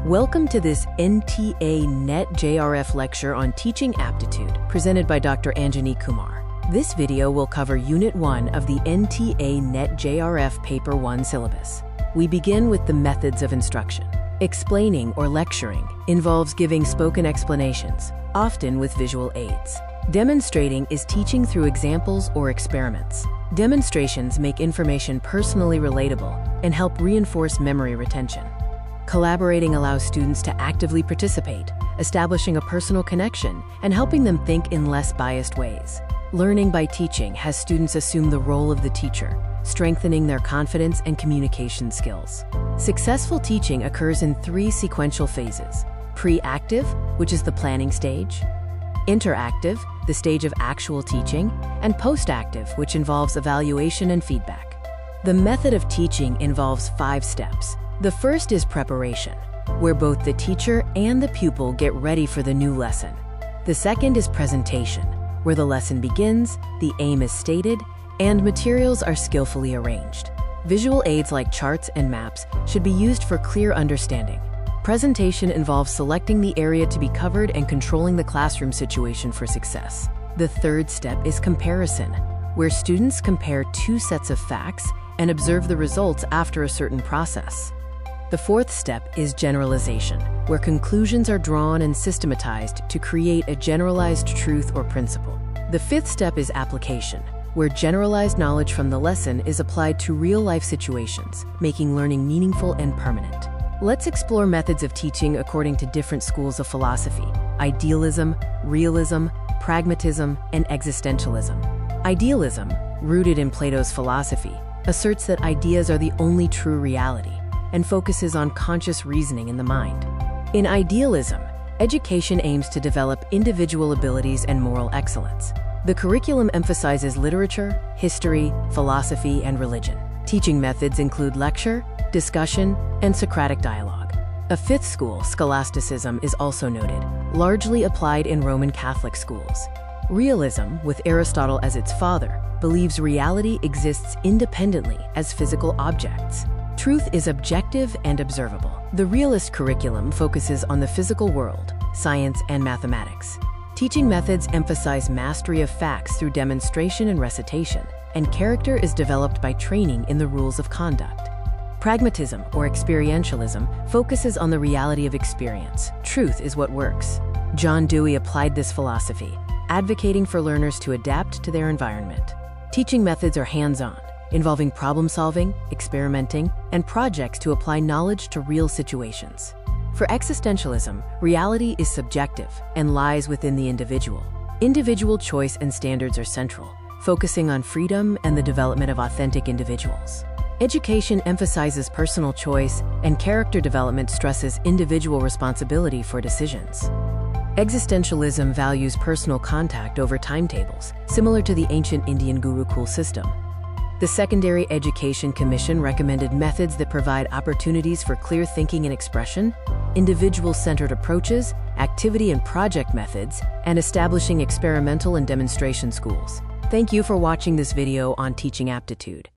Welcome to this NTA NET JRF lecture on teaching aptitude, presented by Dr. Anjani Kumar. This video will cover Unit 1 of the NTA NET JRF Paper 1 syllabus. We begin with the methods of instruction. Explaining or lecturing involves giving spoken explanations, often with visual aids. Demonstrating is teaching through examples or experiments. Demonstrations make information personally relatable and help reinforce memory retention. Collaborating allows students to actively participate, establishing a personal connection and helping them think in less biased ways. Learning by teaching has students assume the role of the teacher, strengthening their confidence and communication skills. Successful teaching occurs in 3 sequential phases: pre-active, which is the planning stage; interactive, the stage of actual teaching; and post-active, which involves evaluation and feedback. The method of teaching involves 5 steps. The first is preparation, where both the teacher and the pupil get ready for the new lesson. The second is presentation, where the lesson begins, the aim is stated, and materials are skillfully arranged. Visual aids like charts and maps should be used for clear understanding. Presentation involves selecting the area to be covered and controlling the classroom situation for success. The third step is comparison, where students compare 2 sets of facts and observe the results after a certain process. The fourth step is generalization, where conclusions are drawn and systematized to create a generalized truth or principle. The fifth step is application, where generalized knowledge from the lesson is applied to real-life situations, making learning meaningful and permanent. Let's explore methods of teaching according to different schools of philosophy: idealism, realism, pragmatism, and existentialism. Idealism, rooted in Plato's philosophy, asserts that ideas are the only true reality and focuses on conscious reasoning in the mind. In idealism, education aims to develop individual abilities and moral excellence. The curriculum emphasizes literature, history, philosophy, and religion. Teaching methods include lecture, discussion, and Socratic dialogue. A fifth school, scholasticism, is also noted, largely applied in Roman Catholic schools. Realism, with Aristotle as its father, believes reality exists independently as physical objects. Truth is objective and observable. The realist curriculum focuses on the physical world, science, and mathematics. Teaching methods emphasize mastery of facts through demonstration and recitation, and character is developed by training in the rules of conduct. Pragmatism, or experientialism, focuses on the reality of experience. Truth is what works. John Dewey applied this philosophy, advocating for learners to adapt to their environment. Teaching methods are hands-on, involving problem-solving, experimenting, and projects to apply knowledge to real situations. For existentialism, reality is subjective and lies within the individual. Individual choice and standards are central, focusing on freedom and the development of authentic individuals. Education emphasizes personal choice, and character development stresses individual responsibility for decisions. Existentialism values personal contact over timetables, similar to the ancient Indian Gurukul system. The Secondary Education Commission recommended methods that provide opportunities for clear thinking and expression, individual-centered approaches, activity and project methods, and establishing experimental and demonstration schools. Thank you for watching this video on teaching aptitude.